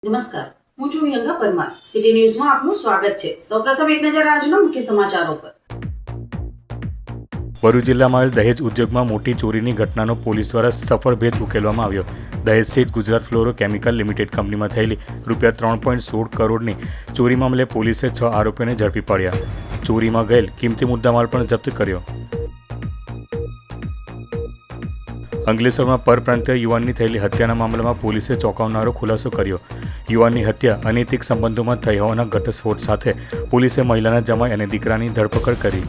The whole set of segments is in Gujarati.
નમસ્કાર, હું છું વિહંગા પરમાર. સિટી ન્યૂઝમાં આપનું સ્વાગત છે. સૌપ્રથમ એક નજર આજના મુખ્ય સમાચારો પર. ભરૂચ જિલ્લામાં આવેલ દહેજ ઉદ્યોગમાં મોટી ચોરીની ઘટનાનો પોલીસ દ્વારા સફળ ભેદ ઉકેલવામાં આવ્યો. દહેજ સ્થિત ગુજરાત ફ્લોરો કેમિકલ લિમિટેડ કંપનીમાં થયેલી ₹3.16 કરોડની ચોરી મામલે પોલીસે 6 આરોપીઓને ઝડપી પાડ્યા. ચોરીમાં ગયેલ કિંમતી મુદ્દામાલ પણ જપ્ત કર્યો. અંકલેશ્વરમાં પરપ્રાંતીય યુવાનની થયેલી હત્યાના મામલામાં પોલીસે ચોંકાવનારો ખુલાસો કર્યો. યુવાનની હત્યા અનૈતિક સંબંધોમાં થઈ હોવાના ઘટસ્ફોટ સાથે પોલીસે મહિલાના જમાઈ અને દીકરાની ધરપકડ કરી.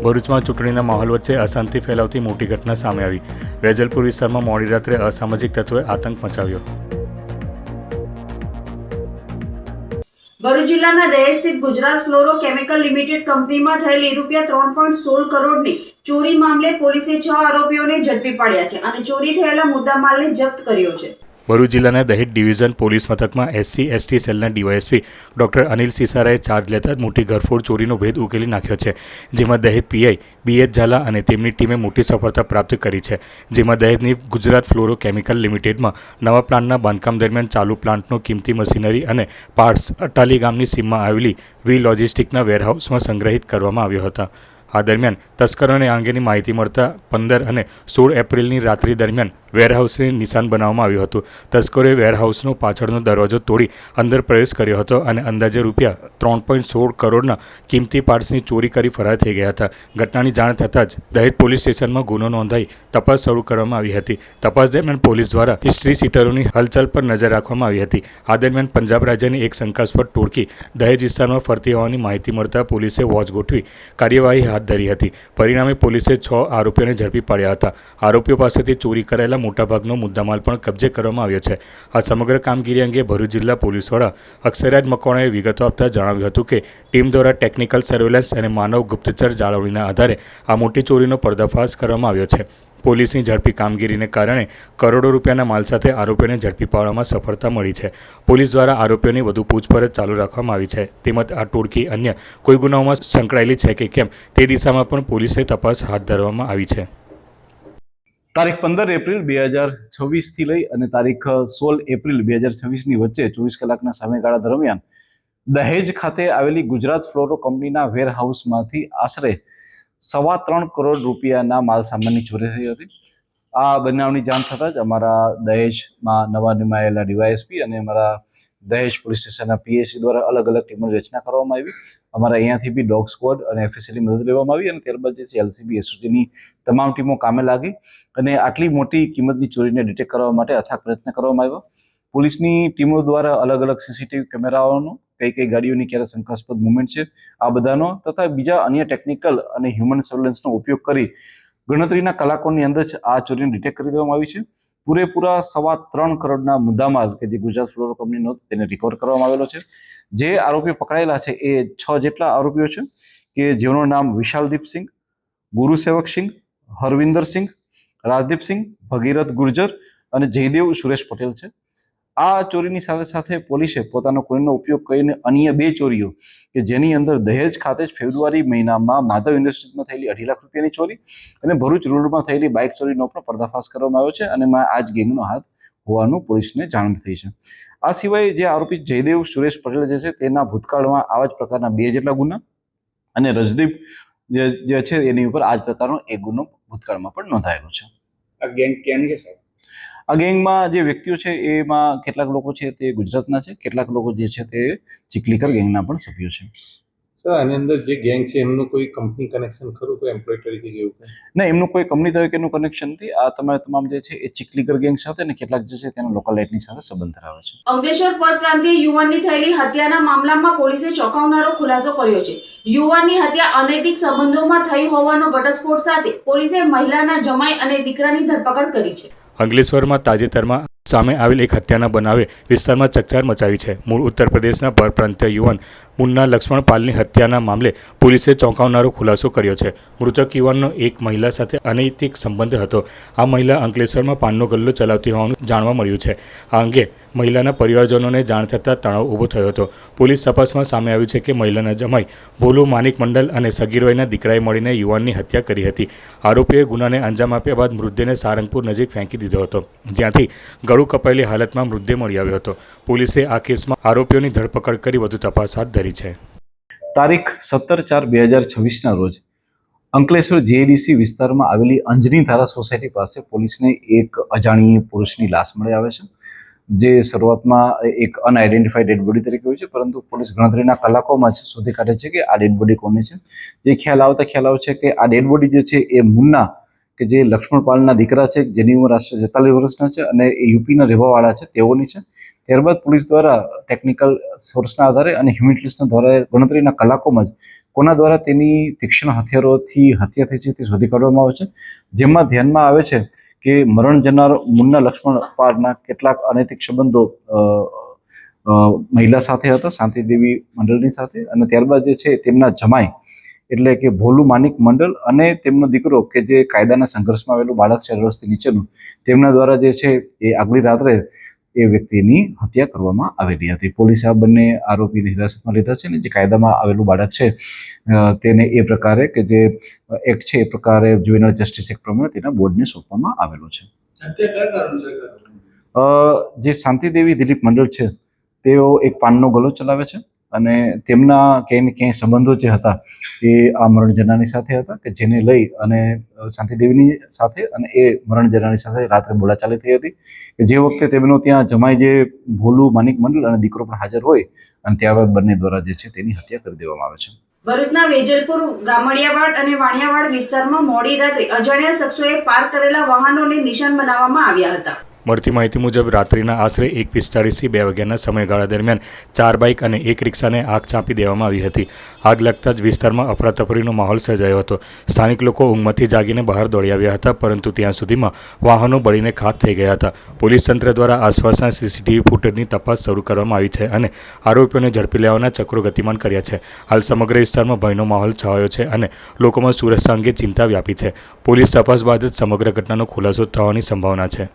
ભરૂચમાં ચૂંટણીના માહોલ વચ્ચે અશાંતિ ફેલાવતી મોટી ઘટના સામે આવી. વેજલપુર વિસ્તારમાં મોડી રાત્રે અસામાજિક તત્વોએ આતંક મચાવ્યો. ભરૂચ જિલ્લાના દહેજ સ્થિત ગુજરાત ફ્લોરો કેમિકલ લિમિટેડ કંપનીમાં થયેલી ₹3.16 કરોડની ચોરી મામલે પોલીસે 6 આરોપીઓને ઝડપી પાડ્યા છે અને ચોરી થયેલા મુદ્દામાલને જપ્ત કર્યો છે. ભરૂચ જિલ્લાના દહેજ ડિવિઝન પોલીસ મથકમાં SC/ST સેલના ડીવાયએસપી ડોક્ટર અનિલ સિસારાએ ચાર્જ લેતા મોટી ઘરફોડ ચોરીનો ભેદ ઉકેલી નાખ્યો છે. જેમાં દહેજ PI BH ઝાલા અને તેમની ટીમે મોટી સફળતા પ્રાપ્ત કરી છે. જેમાં દહેજની ગુજરાત ફ્લોરો કેમિકલ લિમિટેડમાં નવા પ્લાન્ટના બાંધકામ દરમિયાન ચાલુ પ્લાન્ટનો કિંમતી મશીનરી અને પાર્ટ્સ અટાલી ગામની સીમમાં આવેલી વી લોજિસ્ટિકના વેરહાઉસમાં સંગ્રહિત કરવામાં આવ્યા હતા. આ દરમિયાન તસ્કરોને આ અંગેની માહિતી મળતા 15 અને 16 એપ્રિલની રાત્રિ દરમિયાન વેરહાઉસને નિશાન બનાવવામાં આવ્યું હતું. તસ્કરોએ વેરહાઉસનો પાછળનો દરવાજો તોડી અંદર પ્રવેશ કર્યો હતો અને અંદાજે ₹3.16 કરોડના કિંમતી પાર્ટ્સની ચોરી કરી ફરાર થઈ ગયા હતા. ઘટનાની જાણ થતાં જ દહેજ પોલીસ સ્ટેશનમાં ગુનો નોંધાઈ તપાસ શરૂ કરવામાં આવી હતી. તપાસ દરમિયાન પોલીસ દ્વારા હિસ્ટ્રી સીટરોની હલચલ પર નજર રાખવામાં આવી હતી. આ દરમિયાન પંજાબ રાજ્યની એક શંકાસ્પદ ટોળકી દહેજ વિસ્તારમાં ફરતી હોવાની માહિતી મળતા પોલીસે વોચ ગોઠવી કાર્યવાહી હાથ ધરી હતી. પરિણામે પોલીસે 6 આરોપીઓને ઝડપી પાડ્યા હતા. આરોપીઓ પાસેથી ચોરી કરાયેલા મોટાભાગનો મુદ્દામાલ પણ કબજે કરવામાં આવ્યો છે. આ સમગ્ર કામગીરી અંગે ભરૂચ જિલ્લા પોલીસ વડા અક્ષયરાજ મકવાણાએ વિગતો આપતા જણાવ્યું હતું કે ટીમ દ્વારા ટેકનિકલ સર્વેલન્સ અને માનવ ગુપ્તચર જાળવણીના આધારે આ મોટી ચોરીનો પર્દાફાશ કરવામાં આવ્યો છે. પોલીસની ઝડપી કામગીરીને કારણે કરોડો રૂપિયાના માલ સાથે આરોપીઓને ઝડપી પાડવામાં સફળતા મળી છે. પોલીસ દ્વારા આરોપીઓની વધુ પૂછપરછ ચાલુ રાખવામાં આવી છે. તેમજ આ ટોળકી અન્ય કોઈ ગુનાઓમાં સંકળાયેલી છે કે કેમ તે દિશામાં પણ પોલીસે તપાસ હાથ ધરવામાં આવી છે. તારીખ 15 એપ્રિલ 2026 થી લઈ અને તારીખ 16 એપ્રિલ 2026 ની વચ્ચે 24 કલાકના સમયગાળા દરમિયાન દહેજ ખાતે આવેલી ગુજરાત ફ્લોરો કંપનીના વેરહાઉસમાંથી આશરે ₹3.25 કરોડ રૂપિયાના માલ સામાનની ચોરી થઈ હતી. આ બનાવની જાણ થતાં જ અમારા દહેજમાં નવા નિમાયેલા ડીવાયએસપી અને અમારા દહેજ પોલીસ સ્ટેશનના PSC દ્વારા અલગ અલગ ટીમોની રચના કરવામાં આવી. અમારા અહીંયાથી બી ડોગ સ્ક્વોડ અને FSLની મદદ લેવામાં આવી અને ત્યારબાદ જે છે LCB SOGની તમામ ટીમો કામે લાગી અને આટલી મોટી કિંમતની ચોરીને ડિટેક્ટ કરવા માટે અથાગ પ્રયત્ન કરવામાં આવ્યો. પોલીસની ટીમો દ્વારા અલગ અલગ CCTV કેમેરાઓનો કઈ ગાડીઓની ક્યારે શંકાસ્પદ મુવમેન્ટ છે આ બધાનો તથા બીજા અન્ય ટેકનિકલ અને હ્યુમન સર્વેલન્સનો ઉપયોગ કરી ગણતરીના કલાકોની અંદર જ આ ચોરીને ડિટેક્ટ કરી દેવામાં આવી છે. પૂરેપૂરા ₹3.25 કરોડના મુદ્દામાલ કે જે ગુજરાત ફ્લોરો કંપનીનો તેને રિકવર કરવામાં આવેલો છે. જે આરોપીઓ પકડાયેલા છે એ 6 જેટલા આરોપીઓ છે કે જેઓનું નામ વિશાલદીપસિંહ, ગુરુસેવકસિંહ, હરવિંદરસિંહ, રાજદીપસિંહ, ભગીરથ ગુર્જર અને જયદેવ સુરેશ પટેલ છે. આ ચોરીની સાથે સાથે પોલીસે પોતાનો કોઈનો ઉપયોગ કરીને અન્ય 2 ચોરીઓ કે જેની અંદર દહેજ ખાતે જ ફેબ્રુઆરી મહિનામાં માધવ ઇન્ડસ્ટ્રીઝમાં થયેલી ₹2.5 લાખ રૂપિયાની ચોરી અને ભરૂચ રોડમાં થયેલી બાઇક ચોરીનો પણ પર્દાફાશ કરવામાં આવ્યો છે અને આ જ ગેંગનો હાથ હોવાનું પોલીસને જાણ થઈ છે. આ સિવાય જે આરોપી જયદેવ સુરેશ પટેલ જે છે તેના ભૂતકાળમાં આવા જ પ્રકારના 2 જેટલા ગુના અને રજદીપ જે છે એની ઉપર આ જ પ્રકારનો એક ગુનો ભૂતકાળમાં પણ નોંધાયેલો છે. આ ગેંગ ક્યાંની છે સાહેબ? આ ગેંગમાં જે વ્યક્તિઓ છે એમાં કેટલાક લોકો છે તે ગુજરાતના છે, કેટલાક લોકો જે છે તે ચીખલીકર ગેંગના પણ સભ્યો છે. સર આની અંદર જે ગેંગ છે એમનું કોઈ કંપની કનેક્શન ખરું, કોઈ એમ્પ્લોય તરીકે જેવું કંઈ? ના, એમનું કોઈ કંપની તરીકેનું કનેક્શન નથી. આ તમામ જે છે એ ચીખલીકર ગેંગ સાથે ને કેટલાક જે છે તેના લોકલ લાઇટની સાથે સંબંધ ધરાવે છે. અંકલેશ્વર પરપ્રાંતીય યુવાનની થયેલી હત્યાના મામલામાં પોલીસે ચોંકાવનારો ખુલાસો કર્યો છે. યુવાનની હત્યા અનૈતિક સંબંધોમાં થઈ હોવાનો ઘટસ્ફોટ સાથે પોલીસે મહિલાના જમાઈ અને દીકરાની ધરપકડ કરી છે. અંકલેશ્વરમાં તાજેતરમાં સામે આવેલ એક હત્યાના બનાવે વિસ્તારમાં ચકચાર મચાવી છે. મૂળ ઉત્તર પ્રદેશના પરપ્રાંતીય યુવાન મુન્ના લક્ષ્મણ પાલની હત્યાના મામલે પોલીસે ચોંકાવનારો ખુલાસો કર્યો છે. મૃતક યુવાનનો એક મહિલા સાથે અનૈતિક સંબંધ હતો. આ મહિલા અંકલેશ્વરમાં પાનનો ગલ્લો ચલાવતી હોવાનું જાણવા મળ્યું છે. આ અંગે મહિલાના પરિવારજનોને જાણ થતાં તણાવ ઊભો થયો હતો. પોલીસ તપાસમાં સામે આવ્યું છે કે મહિલાના જમાઈ ભોલુ માનિક મંડલ અને સગીર વયના દીકરાએ મળીને યુવાનની હત્યા કરી હતી. આરોપીએ ગુનાને અંજામ આપ્યા બાદ મૃતદેહને સારંગપુર નજીક ફેંકી દીધો હતો, જ્યાંથી ગળું કપાયેલી હાલતમાં મૃતદેહ મળી આવ્યો હતો. પોલીસે આ કેસમાં આરોપીઓની ધરપકડ કરી વધુ તપાસ હાથ ધરી છે. તારીખ 17/4/2026ના રોજ અંકલેશ્વર જેડીસી વિસ્તારમાં આવેલી અંજની ધારા સોસાયટી પાસે પોલીસને એક અજાણ્યા પુરુષની લાશ મળી આવે છે, જે શરૂઆતમાં એક અનઆઇડેન્ટિફાઈડ ડેડ બોડી તરીકે હોય છે, પરંતુ પોલીસ ગણતરીના કલાકોમાં જ શોધી કાઢે છે કે આ ડેડ બોડી કોની છે. જે ખ્યાલ આવે છે કે આ ડેડ બોડી જે છે એ મુન્ના, કે જે લક્ષ્મણ પાલના દીકરા છે, જેની ઉંમર આશરે 47 વર્ષના છે અને એ યુપીના રહેવાવાળા છે, તેઓની છે. ત્યારબાદ પોલીસ દ્વારા ટેકનિકલ સોર્સના આધારે અને હ્યુમિનિટીના દ્વારા ગણતરીના કલાકોમાં જ કોના દ્વારા તેની તીક્ષ્ણ હથિયારોથી હત્યા થઈ છે તે શોધી કાઢવામાં આવે છે. જેમાં ધ્યાનમાં આવે છે કે મરણ જનાર મુન્ના લક્ષ્મણ પાલના કેટલાક અનૈતિક સંબંધો મહિલા સાથે હતા, શાંતિદેવી મંડળની સાથે, અને ત્યારબાદ જે છે તેમના જમાઈ એટલે કે ભોલુ માનિક મંડળ અને તેમનો દીકરો, કે જે કાયદાના સંઘર્ષમાં આવેલું બાળક છે 18 વર્ષથી નીચેનું, તેમના દ્વારા જે છે એ આગલી રાત્રે એ વ્યક્તિની હત્યા કરવામાં આવેલી હતી. પોલીસે આ બંને આરોપીને હિરાસતમાં લીધા છે અને જે કાયદામાં આવેલું બાળક છે તેને એ પ્રકારે, કે જે એક્ટ છે એ પ્રકારે જ્યુવેનાઇલ જસ્ટિસ એક્ટ પ્રમાણે તેના બોર્ડને સોંપવામાં આવેલું છે. જે શાંતિદેવી દિલીપ મંડળ છે તેઓ એક પાનનો ગલ્લો ચલાવે છે અને તેમના ક્યાંય ને ક્યાંય સંબંધો જે હતા એ આ મરણ જનારની સાથે હતા, કે જેને લઈ અને શાંતિદેવીની સાથે અને એ મરણ જનારની સાથે રાત્રે બોલાચાલી થઈ હતી, કે જે વખતે તેમનો ત્યાં જમાઈ જે ભોલુ માનિક મંડળ અને દીકરો પણ હાજર હોય, અને ત્યારબાદ બંને દ્વારા જે છે તેની હત્યા કરી દેવામાં આવે છે. ભરૂચના વેજલપુર, ગામડિયાવાડ અને વાણિયાવાડ વિસ્તારમાં મોડી રાત્રે અજાણ્યા શખ્સોએ પાર્ક કરેલા વાહનોને નિશાન બનાવવામાં આવ્યા હતા. મળતી માહિતી મુજબ રાત્રિના આશરે 1:45 થી 2 વાગ્યાના સમયગાળા દરમિયાન 4 બાઇક અને એક રિક્ષાને આગ ચાંપી દેવામાં આવી હતી. આગ લાગતા જ વિસ્તારમાં અફરાતફરીનો માહોલ સર્જાયો હતો. સ્થાનિક લોકો ઊંઘમાંથી જાગીને બહાર દોડી આવ્યા હતા, પરંતુ ત્યાં સુધીમાં વાહનો બળીને ખાખ થઈ ગયા હતા. પોલીસ તંત્ર દ્વારા આસપાસના સીસીટીવી ફૂટેજની તપાસ શરૂ કરવામાં આવી છે અને આરોપીઓને ઝડપી લેવાના ચક્રો ગતિમાન કર્યા છે. હાલ સમગ્ર વિસ્તારમાં ભયનો માહોલ છવાયો છે અને લોકોમાં સુરક્ષા અંગે ચિંતા વ્યાપી છે. પોલીસ તપાસ બાદ જ સમગ્ર ઘટનાનો ખુલાસો થવાની સંભાવના છે.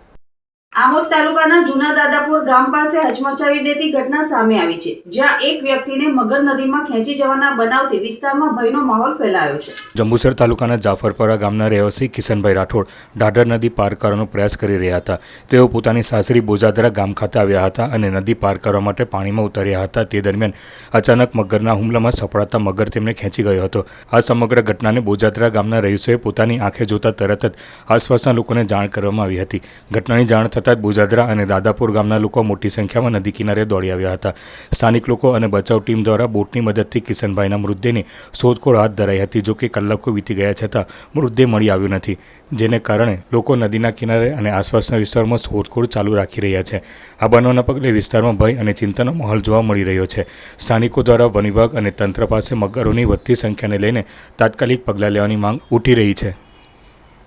આમોદ તાલુકાના જૂના દાદાપુર ગામ પાસે હચમચાવી દેતી ઘટના સામે આવી છે, જ્યાં એક વ્યક્તિને મગર નદીમાં ખેંચી જવાના બનાવથી વિસ્તારમાં ભયનો માહોલ ફેલાયો છે. જંબુસર તાલુકાના જાફરપરા ગામના રહેવાસી કિશનભાઈ રાઠોડ ઢાઢર નદી પાર કરવાનો પ્રયાસ કરી રહ્યા હતા. તેઓ પોતાની સાસરી બોજાદરા ગામ ખાતે આવ્યા હતા અને નદી પાર કરવા માટે પાણીમાં ઉતર્યા હતા. તે દરમિયાન અચાનક મગરના હુમલામાં સપડાતા મગર તેમને ખેંચી ગયો હતો. આ સમગ્ર ઘટનાને બોજાદરા ગામના રહીશોએ પોતાની આંખે જોતા તરત જ આસપાસના લોકોને જાણ કરવામાં આવી હતી. ઘટનાની જાણ થતાં જ બોજાદરા અને દાદાપુર ગામના લોકો મોટી સંખ્યામાં નદી કિનારે દોડી આવ્યા હતા. સ્થાનિક લોકો અને બચાવ ટીમ દ્વારા બોટની મદદથી કિશનભાઈના મૃતદેહની શોધખોળ હાથ ધરાઈ હતી. જોકે કલાકો વીતી ગયા છતાં મૃતદેહ મળી આવ્યો નથી, જેને કારણે લોકો નદીના કિનારે અને આસપાસના વિસ્તારમાં શોધખોળ ચાલુ રાખી રહ્યા છે. આ બનાવના પગલે વિસ્તારમાં ભય અને ચિંતાનો માહોલ જોવા મળી રહ્યો છે. સ્થાનિકો દ્વારા વન વિભાગ અને તંત્ર પાસે મગરોની વધતી સંખ્યાને લઈને તાત્કાલિક પગલાં લેવાની માંગ ઉઠી રહી છે.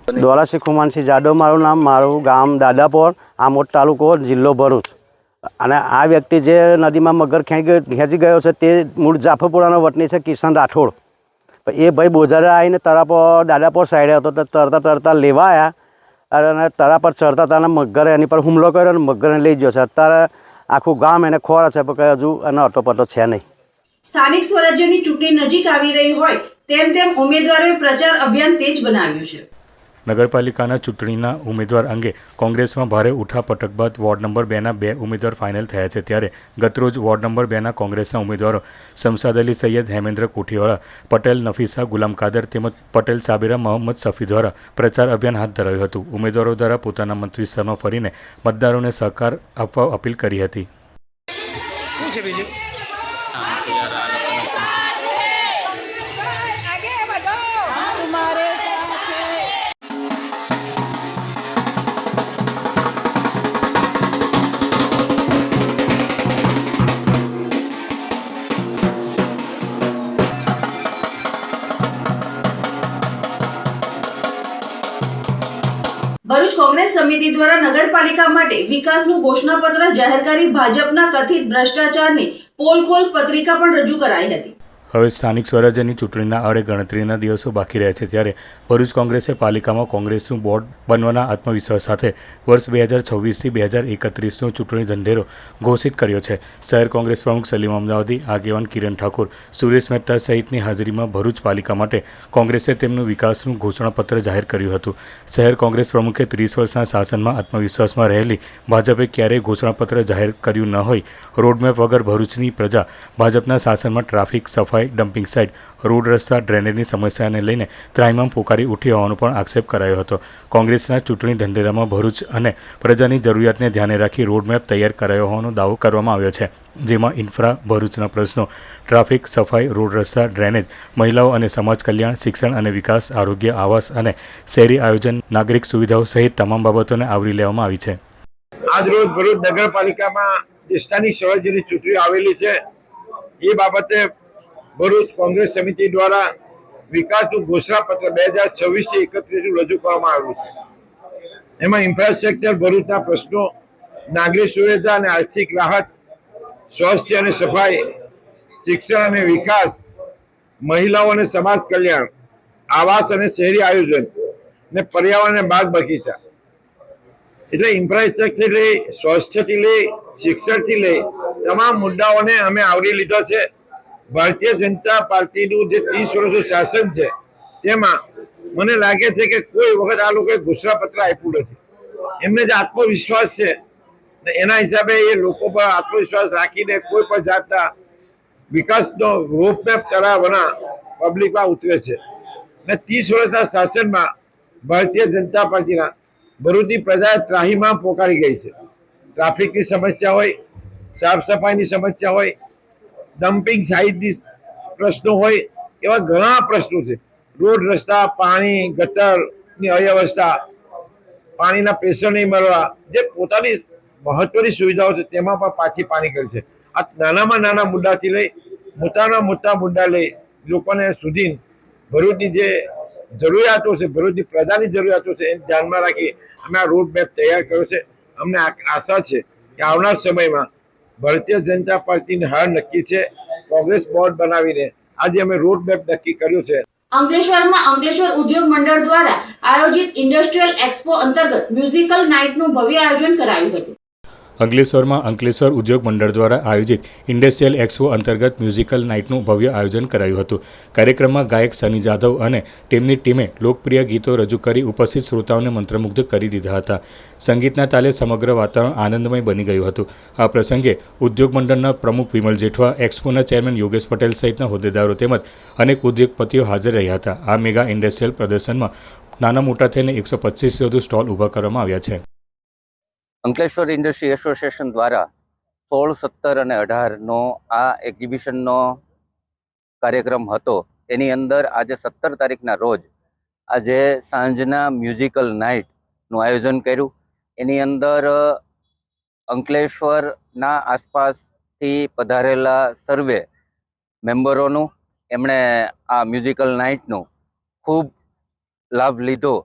દોરાસિંહ ખુમાનસિંહ જાદવ મારું નામ, મારું ગામ દાદાપોર, આમોદ તાલુકો, જિલ્લો ભરૂચ. અને આ વ્યક્તિ જે નદીમાં મગર ખેંચી ગયો છે તે મૂળ જાફરપુરાનો વતની છે, કિશન રાઠોડ. એ ભાઈ બોજારા આવીને તળાપોર દાદાપોર સાઈડે હતો, તો તરતા લેવા આવ્યા અને તળા પર ચડતા હતા, મગરે એની પર હુમલો કર્યો અને મગરને લઈ ગયો છે. અત્યારે આખું ગામ એને ખોળે છે, પણ હજુ એનો અટોપટો છે નહીં. સ્થાનિક સ્વરાજ્યની ચૂંટણી નજીક આવી રહી હોય તેમ ઉમેદવારોએ પ્રચાર અભિયાન તેજ બનાવ્યું છે. નગરપાલિકાના ચૂંટણીના ઉમેદવાર અંગે કોંગ્રેસમાં ભારે ઉઠાપટક બાદ વોર્ડ નંબર 2ના 2 ઉમેદવાર ફાઇનલ થયા છે. ત્યારે ગતરોજ વોર્ડ નંબર 2ના કોંગ્રેસના ઉમેદવારો શમશાદ અલી સૈયદ, હેમેન્દ્ર કોઠીવાળા, પટેલ નફીસા, ગુલામ કાદર તેમજ પટેલ સાબિરા મોહમ્મદ સફી દ્વારા પ્રચાર અભિયાન હાથ ધરાયું હતું. ઉમેદવારો દ્વારા પોતાના મત વિસ્તારમાં ફરીને મતદારોને સહકાર આપવા અપીલ કરી હતી. ભરૂચ કોંગ્રેસ સમિતિ દ્વારા નગરપાલિકા માટે વિકાસનું ઘોષણાપત્ર જાહેર કરી ભાજપના કથિત ભ્રષ્ટાચારની પોલખોલ પત્રિકા પણ રજૂ કરાઈ હતી. હવે સ્થાનિક સ્વરાજ્યની ચૂંટણીના આડે ગણતરીના દિવસો બાકી રહ્યા છે ત્યારે ભરૂચ કોંગ્રેસે પાલિકામાં કોંગ્રેસનું બોર્ડ બનવાના આત્મવિશ્વાસ સાથે વર્ષ 2026થી 2031નો ચૂંટણી ઢંઢેરો ઘોષિત કર્યો છે. શહેર કોંગ્રેસ પ્રમુખ સલીમ અમદાવાદી, આગેવાન કિરણ ઠાકોર, સુરેશ મહેતા સહિતની હાજરીમાં ભરૂચ પાલિકા માટે કોંગ્રેસે તેમનું વિકાસનું ઘોષણાપત્ર જાહેર કર્યું હતું. શહેર કોંગ્રેસ પ્રમુખે 30 વર્ષના શાસનમાં આત્મવિશ્વાસમાં રહેલી ભાજપે ક્યારેય ઘોષણાપત્ર જાહેર કર્યું ન હોય, રોડમેપ વગર ભરૂચની પ્રજા ભાજપના શાસનમાં ટ્રાફિક, સફાઈ, ડમ્પિંગ સાઇટ, રોડ રસ્તા, ડ્રેનેજની સમસ્યાને લઈને ત્રાહિમામ પોકારી ઉઠી હોવાનો પણ આક્ષેપ કરાયો હતો. કોંગ્રેસના ચૂંટણી ઢંઢેરામાં ભરૂચ અને પ્રજાની જરૂરિયાતને ધ્યાને રાખી રોડમેપ તૈયાર કરાયો હોવાનો દાવો કરવામાં આવ્યો છે, જેમાં ઇન્ફ્રા, ભરૂચના પ્રશ્નો, ટ્રાફિક, સફાઈ, રોડ રસ્તા, ડ્રેનેજ, મહિલાઓ અને સમાજ કલ્યાણ, શિક્ષણ અને વિકાસ, આરોગ્ય, આવાસ અને શહેરી આયોજન, નાગરિક સુવિધાઓ સહિત તમામ બાબતોને આવરી લેવામાં આવી છે. આજરોજ ભરૂચ નગરપાલિકામાં જે સ્થાનિક સ્વરાજ્યની ચૂંટણી આવેલી છે એ બાબતે ભરૂચ કોંગ્રેસ સમિતિ દ્વારા વિકાસનું ઘોષણાપત્ર 2026થી 31 રજૂ કરવામાં આવ્યું છે. એમાં ઇન્ફ્રાસ્ટ્રક્ચર, ભરૂચના પ્રશ્નો, નાગરિક સુવિધા અને આર્થિક રાહત, સ્વાસ્થ્ય અને સફાઈ, શિક્ષણ અને વિકાસ, મહિલાઓ અને સમાજ કલ્યાણ, આવાસ અને શહેરી આયોજન ને પર્યાવરણ અને બાગ બગીચા, એટલે ઇન્ફ્રાસ્ટ્રક્ચર લઈ, સ્વાસ્થ્યથી લઈ, શિક્ષણથી લઈ તમામ મુદ્દાઓને અમે આવરી લીધો છે. ભારતીય જનતા પાર્ટીનું જે 30 વર્ષનું શાસન છે તેમાં મને લાગે છે કે કોઈ વખત આ લોકોએ ઘોષણાપત્ર આપ્યું નથી. એમને જે આત્મવિશ્વાસ છે એના હિસાબે એ લોકો પર આત્મવિશ્વાસ રાખીને કોઈ પણ જાતના વિકાસનો રોડમેપ કરાવવાના પબ્લિકમાં ઉતરે છે. ને 30 વર્ષના શાસનમાં ભારતીય જનતા પાર્ટીના ભરૂચની પ્રજાએ ત્રાહિમામ પોકારી ગઈ છે. ટ્રાફિકની સમસ્યા હોય, સાફ સફાઈની સમસ્યા હોય, ડમ્પિંગ સાઇટની પ્રશ્નો હોય, એવા ઘણા પ્રશ્નો છે. રોડ રસ્તા, પાણી, ગટરની અવ્યવસ્થા, પાણીના પ્રેશર નહીં મળવા, જે પોતાની મહત્વની સુવિધાઓ છે તેમાં પણ પાછી પાણી કરી છે. આ નાનામાં નાના મુદ્દાથી લઈ મોટામાં મોટા મુદ્દા લઈ લોકોને સુધી ભરૂચની જે જરૂરિયાતો છે, ભરૂચની પ્રજાની જરૂરિયાતો છે એને ધ્યાનમાં રાખી અમે આ રોડ મેપ તૈયાર કર્યો છે. અમને આશા છે કે આવનાર સમયમાં ભારતીય જનતા પાર્ટીની હાર નક્કી છે. કોંગ્રેસ બોર્ડ બનાવીને આજે અમે રોડ મેપ નક્કી કર્યું છે. અંકલેશ્વરમાં અંકલેશ્વર ઉદ્યોગ મંડળ દ્વારા આયોજિત ઇન્ડસ્ટ્રીયલ એક્સપો અંતર્ગત મ્યુઝિકલ નાઇટનું ભવ્ય આયોજન કરાયું હતું. અંકલેશ્વરમાં અંકલેશ્વર ઉદ્યોગ મંડળ દ્વારા આયોજિત ઇન્ડસ્ટ્રીયલ એક્સપો અંતર્ગત મ્યુઝિકલ નાઇટનું ભવ્ય આયોજન કરાયું હતું. કાર્યક્રમમાં ગાયક સની જાધવ અને તેમની ટીમે લોકપ્રિય ગીતો રજૂ કરી ઉપસ્થિત શ્રોતાઓને મંત્રમુગ્ધ કરી દીધા હતા. સંગીતના તાલે સમગ્ર વાતાવરણ આનંદમય બની ગયું હતું. આ પ્રસંગે ઉદ્યોગ મંડળના પ્રમુખ વિમલ જેઠવા, એક્સપોના ચેરમેન યોગેશ પટેલ સહિતના હોદ્દેદારો તેમજ અનેક ઉદ્યોગપતિઓ હાજર રહ્યા હતા. આ મેગા ઇન્ડસ્ટ્રીયલ પ્રદર્શનમાં નાના મોટા થઈને 125 વધુ સ્ટોલ ઊભા કરવામાં આવ્યા છે. અંકલેશ્વર ઇન્ડસ્ટ્રી એસોસિએશન દ્વારા 16, 17 અને 18નો આ એક્ઝિબિશનનો કાર્યક્રમ હતો. એની અંદર આજે 17 તારીખના રોજ આજે સાંજના મ્યુઝિકલ નાઇટનું આયોજન કર્યું. એની અંદર અંકલેશ્વરના આસપાસથી પધારેલા સર્વે મેમ્બરોનું એમણે આ મ્યુઝિકલ નાઇટનો ખૂબ લાભ લીધો.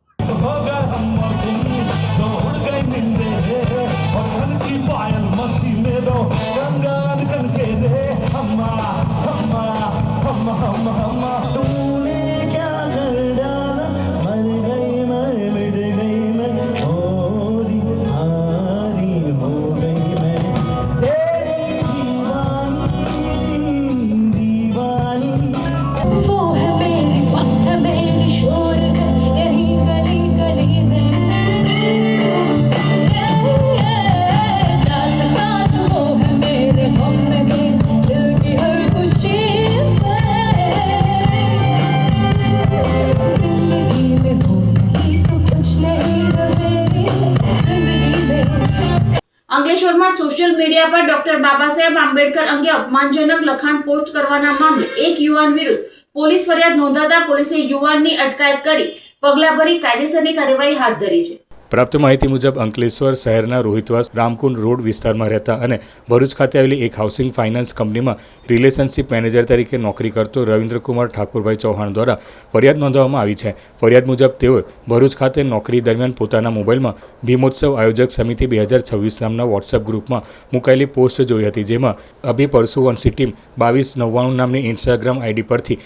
અંકલેશ્વરમાં સોશિયલ મીડિયા પર ડોક્ટર બાબા સાહેબ આંબેડકર અંગે અપમાનજનક લખાણ પોસ્ટ કરવાના મામલે એક યુવાન વિરુદ્ધ પોલીસ ફરિયાદ નોંધાતા પોલીસે યુવાનની અટકાયત કરી પગલાં ભરી કાયદેસરની કાર્યવાહી હાથ ધરી છે. પ્રાપ્ત માહિતી મુજબ અંકલેશ્વર શહેરના રોહિતવાસ રામકુંડ રોડ વિસ્તારમાં રહેતા અને ભરૂચ ખાતે આવેલી એક હાઉસિંગ ફાઇનાન્સ કંપનીમાં રિલેશનશિપ મેનેજર તરીકે નોકરી કરતો રવિન્દ્રકુમાર ઠાકુરભાઈ ચૌહાણ દ્વારા ફરિયાદ નોંધવામાં આવી છે. ફરિયાદ મુજબ તેઓએ ભરૂચ ખાતે નોકરી દરમિયાન પોતાના મોબાઈલમાં ભીમોત્સવ આયોજક સમિતિ 2026 નામના વોટ્સએપ ગ્રુપમાં મુકાયેલી પોસ્ટ જોઈ હતી, જેમાં અભી પરશુવંશી ટીમ 2299 નામની ઇન્સ્ટાગ્રામ આઈડી પરથી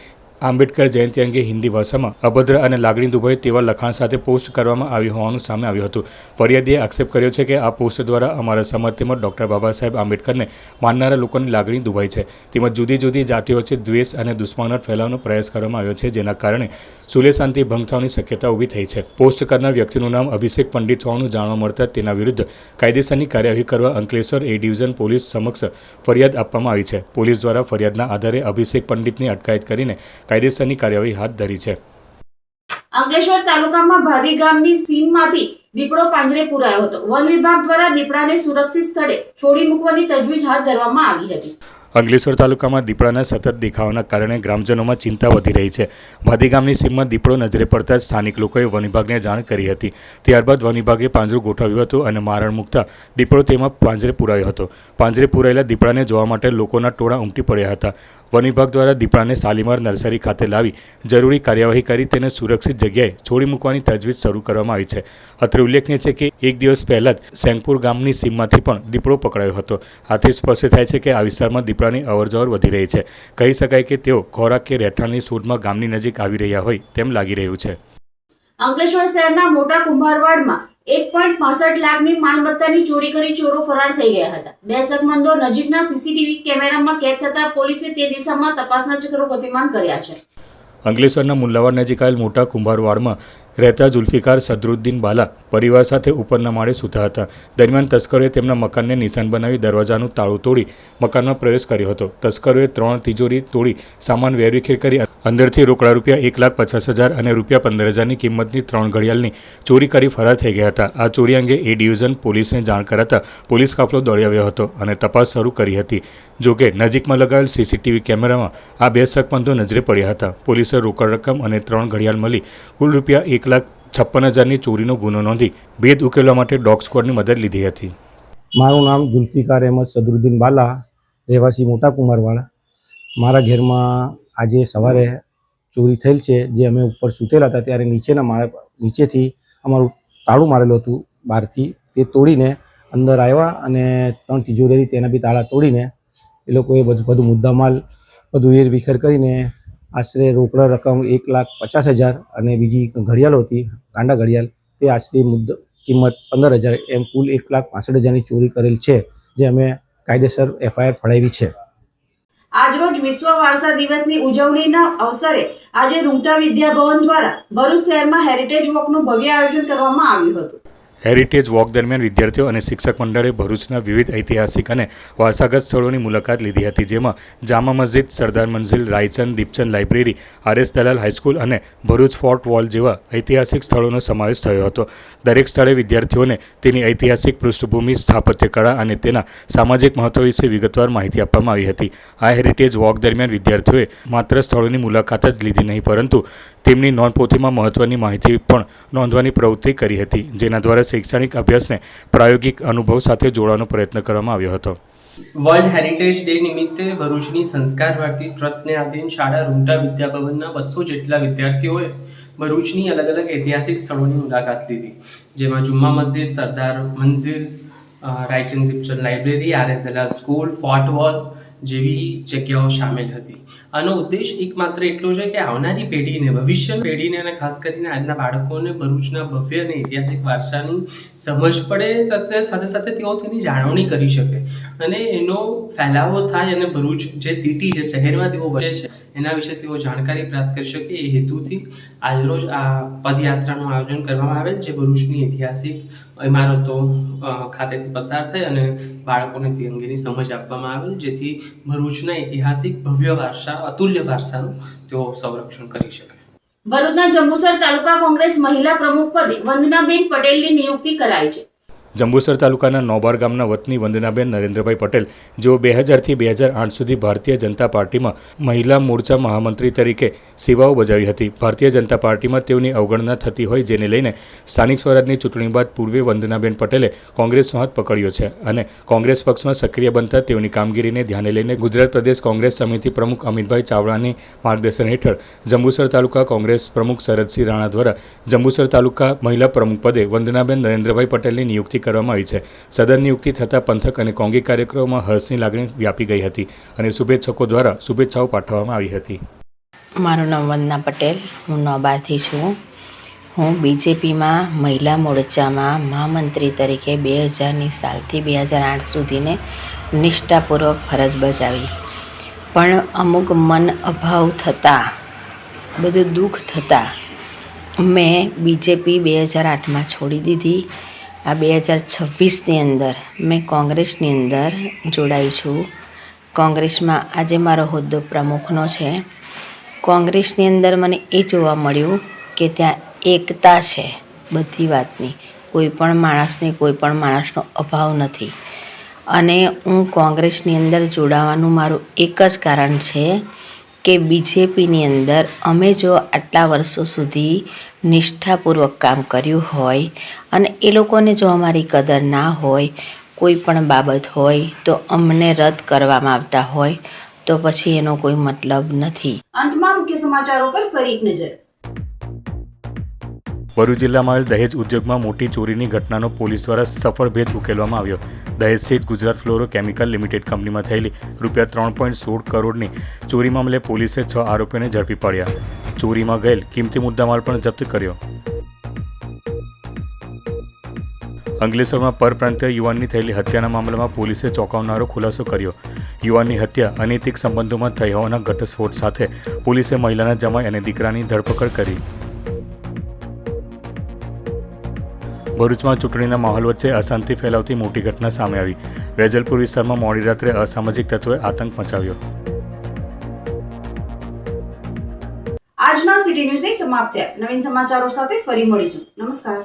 આંબેડકર જયંતિ અંગે હિન્દી ભાષામાં અભદ્ર અને લાગણી દુભાય તેવા લખાણ સાથે પોસ્ટ કરવામાં આવી હોવાનું સામે આવ્યું હતું. ફરિયાદીએ આક્ષેપ કર્યો છે કે આ પોસ્ટ દ્વારા અમારા સમર તેમજ ડૉક્ટર બાબા સાહેબ આંબેડકરને માનનારા લોકોની લાગણી દુભાઈ છે, તેમજ જુદી જુદી જાતિઓ વચ્ચે દ્વેષ અને દુશ્મનાટ ફેલાવવાનો પ્રયાસ કરવામાં આવ્યો છે, જેના કારણે સુલે શાંતિ ભંગ થવાની શક્યતા ઊભી થઈ છે. પોસ્ટ કરનાર વ્યક્તિનું નામ અભિષેક પંડિત હોવાનું જાણવા મળતા તેના વિરુદ્ધ કાયદેસરની કાર્યવાહી કરવા અંકલેશ્વર એ ડિવિઝન પોલીસ સમક્ષ ફરિયાદ આપવામાં આવી છે. પોલીસ દ્વારા ફરિયાદના આધારે અભિષેક પંડિતની અટકાયત કરીને કાયદેસરની કાર્યવાહી હાથ ધરી છે. અંકલેશ્વર તાલુકામાં ભાદી ગામની સીમમાંથી દીપડો પાંજરે પુરાયો હતો. વન વિભાગ દ્વારા દીપડાને સુરક્ષિત સ્થળે છોડી મૂકવાની તજવીજ હાથ ધરવામાં આવી હતી. અંકલેશ્વર તાલુકામાં દીપડાના સતત દેખાવાના કારણે ગ્રામજનોમાં ચિંતા વધી રહી છે. ભાદી ગામની સીમમાં દીપડો નજરે પડતા જ સ્થાનિક લોકોએ વન વિભાગને જાણ કરી હતી. ત્યારબાદ વન વિભાગે પાંજરું ગોઠવ્યું હતું અને મારણ મૂકતા દીપડો તેમાં પાંજરે પુરાયો હતો. પાંજરે પુરાયેલા દીપડાને જોવા માટે લોકોના ટોળા ઉમટી પડ્યા હતા. વન વિભાગ દ્વારા દીપડાને શાલીમાર નર્સરી ખાતે લાવી જરૂરી કાર્યવાહી કરી તેને સુરક્ષિત જગ્યાએ છોડી મૂકવાની તજવીજ શરૂ કરવામાં આવી છે. અત્રે ઉલ્લેખનીય છે કે એક દિવસ પહેલા જ સેંગપુર ગામની સીમમાંથી પણ દીપડો પકડાયો હતો. આથી સ્પષ્ટ થાય છે કે આ વિસ્તારમાં દીપડાની અવરજવર વધી રહી છે. કહી શકાય કે તેઓ ખોરાક કે રહેઠાણની શોધમાં ગામની નજીક આવી રહ્યા હોય તેમ લાગી રહ્યું છે. અંકલેશ્વર શહેરના મોટા કુંભારવાડમાં 1.65 લાખની માલમત્તાની ચોરી કરી ચોરો ફરાર થઈ ગયા હતા. બે શકમંદો નજીકના સીસીટીવી કેમેરામાં કેદ થતા પોલીસે તે દિશામાં તપાસના ચક્રો ગતિમાન કર્યા છે. અંકલેશ્વરના મુલ્લાવાડ નજીક આવેલ મોટા કુંભારવાડમાં રહેતા જુલ્ફિકાર સદરુદ્દીન બાલા પરિવાર સાથે ઉપરના માળે સૂતા હતા. દરમિયાન તસ્કરોએ તેમના મકાનને નિશાન બનાવી દરવાજાનું તાળું તોડી મકાનમાં પ્રવેશ કર્યો હતો. તસ્કરોએ 3 તિજોરી તોડી સામાન વેરવિખેર કરી અંદરથી રોકડા રૂપિયા 1,50,000 અને રૂપિયા 15,000ની કિંમતની 3 ઘડિયાળની ચોરી કરી ફરાર થઈ ગયા હતા. આ ચોરી અંગે એ ડિવિઝન પોલીસને જાણ કરાતા પોલીસ કાફલો દોડી આવ્યો હતો અને તપાસ શરૂ કરી હતી. જોકે નજીકમાં લગાવેલ સીસીટીવી કેમેરામાં આ બે શકમંદો નજરે પડ્યા હતા. પોલીસે રોકડ રકમ અને 3 ઘડિયાળ મળી કુલ રૂપિયા 1,56,000ની ચોરીનો ગુનો નોંધી ભેદ ઉકેલવા માટે ડોગ સ્ક્વોડની મદદ લીધી હતી. મારું નામ જુલ્ફિકાર અહેમદ સદરુદ્દીન બાલા, રહેવાસી મોટા કુંભારવાડ. મારા ઘરમાં આજે સવારે ચોરી થયેલ છે. જે અમે ઉપર સૂતેલા હતા ત્યારે નીચેથી અમારું તાળું મારેલું હતું બહારથી, તે તોડીને અંદર આવ્યા અને 3 તિજોરી તેના બી તાળા તોડીને એ લોકોએ બધું મુદ્દામાલ બધું વેરવિખેર કરીને આશરે રોકડા રકમ 1,50,000 અને બીજી ઘડિયાળો હતી ગાંડા ઘડિયાળ, તે આશરે કિંમત 15,000 એમ કુલ 1,65,000ની ચોરી કરેલ છે, જે અમે કાયદેસર FIR ફડાવી છે. આજરોજ વિશ્વ વારસા દિવસની ઉજવણીના અવસરે આજે રૂંગટા વિદ્યાભવન દ્વારા ભરૂચ શહેરમાં હેરિટેજ વોકનું ભવ્ય આયોજન કરવામાં આવ્યું હતું. હેરિટેજ વોક દરમિયાન વિદ્યાર્થીઓ અને શિક્ષક મંડળે ભરૂચના વિવિધ ઐતિહાસિક અને વારસાગત સ્થળોની મુલાકાત લીધી હતી, જેમાં જામા મસ્જિદ, સરદાર મંઝિલ, રાયચંદ દીપચંદ લાઇબ્રેરી, RS દલાલ હાઈસ્કૂલ અને ભરૂચ ફોર્ટ વોલ જેવા ઐતિહાસિક સ્થળોનો સમાવેશ થયો હતો. દરેક સ્થળે વિદ્યાર્થીઓને તેની ઐતિહાસિક પૃષ્ઠભૂમિ, સ્થાપત્ય કળા અને તેના સામાજિક મહત્વ વિશે વિગતવાર માહિતી આપવામાં આવી હતી. આ હેરિટેજ વોક દરમિયાન વિદ્યાર્થીઓએ માત્ર સ્થળોની મુલાકાત જ લીધી નહીં, પરંતુ તેમની નોંધપોથીમાં મહત્વની માહિતી પણ નોંધવાની પ્રવૃત્તિ કરી હતી, જેના દ્વારા શૈક્ષણિક અભ્યાસને પ્રાયોગિક અનુભવ સાથે જોડવાનો પ્રયત્ન કરવામાં આવ્યો હતો. વર્લ્ડ હેરિટેજ ડે નિમિત્તે ભરૂચની સંસ્કાર ભારતી ટ્રસ્ટને આધીન શાળા રૂંગટા વિદ્યાભવનના 200 જેટલા વિદ્યાર્થીઓએ ભરૂચની અલગ અલગ ઐતિહાસિક સ્થળોની મુલાકાત લીધી, જેમાં જુમ્મા મસ્જિદ, સરદાર મંઝિલ, રાયચંદ દીપચંદ લાઇબ્રેરી, RS દલાલ સ્કૂલ, ફોર્ટ વોલ જેવી જગ્યાઓ સામેલ હતી. આનો ઉદ્દેશ એકમાત્ર એટલો છે કે આવનારી પેઢીને, ભવિષ્ય પેઢીને અને ખાસ કરીને આજના બાળકોને ભરૂચના ભવ્ય અને ઐતિહાસિક વારસાની સમજ પડે, સાથે સાથે તેઓ તેની જાળવણી કરી શકે અને એનો ફેલાવો થાય અને ભરૂચ જે સિટી, જે શહેરમાં તેઓ વસે છે એના વિશે તેઓ જાણકારી પ્રાપ્ત કરી શકે. એ હેતુથી આજરોજ આ પદયાત્રાનું આયોજન કરવામાં આવેલ, જે ભરૂચની ઐતિહાસિક ઇમારતો ખાતેથી પસાર થઈ અને બાળકોને તે અંગેની સમજ આપવામાં આવેલ, જેથી ભરૂચના ઐતિહાસિક ભવ્ય વારસા, અતુલ્ય વારસાનું તેઓ સંરક્ષણ કરી શકે. ભરૂચના જંબુસર તાલુકા કોંગ્રેસ મહિલા પ્રમુખ પદે વંદનાબેન પટેલની નિયુક્તિ કરાઈ છે. જંબુસર તાલુકાના નોબાર ગામના વતની વંદનાબેન નરેન્દ્રભાઈ પટેલ, જેઓ 2000થી 2008 સુધી ભારતીય જનતા પાર્ટીમાં મહિલા મોરચા મહામંત્રી તરીકે સેવાઓ બજાવી હતી. ભારતીય જનતા પાર્ટીમાં તેઓની અવગણના થતી હોય, જેને લઈને સ્થાનિક સ્વરાજની ચૂંટણી બાદ પૂર્વે વંદનાબેન પટેલે કોંગ્રેસનો હાથ પકડ્યો છે અને કોંગ્રેસ પક્ષમાં સક્રિય બનતા તેઓની કામગીરીને ધ્યાને લઈને ગુજરાત પ્રદેશ કોંગ્રેસ સમિતિ પ્રમુખ અમિતભાઈ ચાવડાની માર્ગદર્શન હેઠળ જંબુસર તાલુકા કોંગ્રેસ પ્રમુખ શરદસિંહ રાણા દ્વારા જંબુસર તાલુકા મહિલા પ્રમુખ પદે વંદનાબેન નરેન્દ્રભાઈ પટેલની નિયુક્તિ કરવામાં આવી છે. સદર નિયુક્તિ થતાં પંથક અને કોંગી કાર્યક્રમોમાં હર્ષની લાગણી વ્યાપી ગઈ હતી અને શુભેચ્છકો દ્વારા શુભેચ્છાઓ પાઠવવામાં આવી હતી. મારું નામ વંદના પટેલ, હું નોબારથી છું. હું બીજેપીમાં મહિલા મોરચામાં મહામંત્રી તરીકે 2000ની સાલથી 2008 સુધીને નિષ્ઠાપૂર્વક ફરજ બજાવી, પણ અમુક મન અભાવ થતાં, બધું દુઃખ થતાં મેં બીજેપી 2008માં છોડી દીધી. આ 2026ની અંદર મેં કોંગ્રેસની અંદર જોડાઈ છું. કોંગ્રેસમાં આજે મારો હોદ્દો પ્રમુખનો છે. કોંગ્રેસની અંદર મને એ જોવા મળ્યું કે ત્યાં એકતા છે બધી વાતની, કોઈ પણ માણસનો અભાવ નથી. અને હું કોંગ્રેસની અંદર જોડાવાનું મારું એક જ કારણ છે કે બીજેપીની અંદર અમે જો આટલા વર્ષો સુધી નિષ્ઠાપૂર્વક કામ કર્યું હોય અને એ લોકોને જો અમારી કદર ના હોય, કોઈ પણ બાબત હોય તો અમને રદ કરવામાં આવતા હોય તો પછી એનો કોઈ મતલબ નથી. અંતમાં મુખ્ય સમાચારો પર ફરી એક નજર. ભરૂચ જિલ્લામાં આવેલ દહેજ ઉદ્યોગમાં મોટી ચોરીની ઘટનાનો પોલીસ દ્વારા સફળ ભેદ ઉકેલવામાં આવ્યો. દહેજ સ્થિત ગુજરાત ફ્લોરો કેમિકલ લિમિટેડ કંપનીમાં થયેલી ₹3.16 કરોડની ચોરી મામલે પોલીસે 6 આરોપીઓને ઝડપી પાડ્યા. ચોરીમાં ગયેલ કિંમતી મુદ્દામાલ પણ જપ્ત કર્યો. અંકલેશ્વરમાં પરપ્રાંતીય યુવાનની થયેલી હત્યાના મામલામાં પોલીસે ચોંકાવનારો ખુલાસો કર્યો. યુવાનની હત્યા અનૈતિક સંબંધોમાં થઈ હોવાના ઘટસ્ફોટ સાથે પોલીસે મહિલાના જમાઈ અને દીકરાની ધરપકડ કરી. ભરૂચમાં ચૂંટણીના માહોલ વચ્ચે અશાંતિ ફેલાવતી મોટી ઘટના સામે આવી. વેજલપુર વિસ્તારમાં મોડી રાત્રે અસામાજિક તત્વોએ આતંક મચાવ્યો. આજના સિટી ન્યૂઝ સમાપ્ત થયા. નવીન સમાચારો સાથે ફરી મળીશું. નમસ્કાર.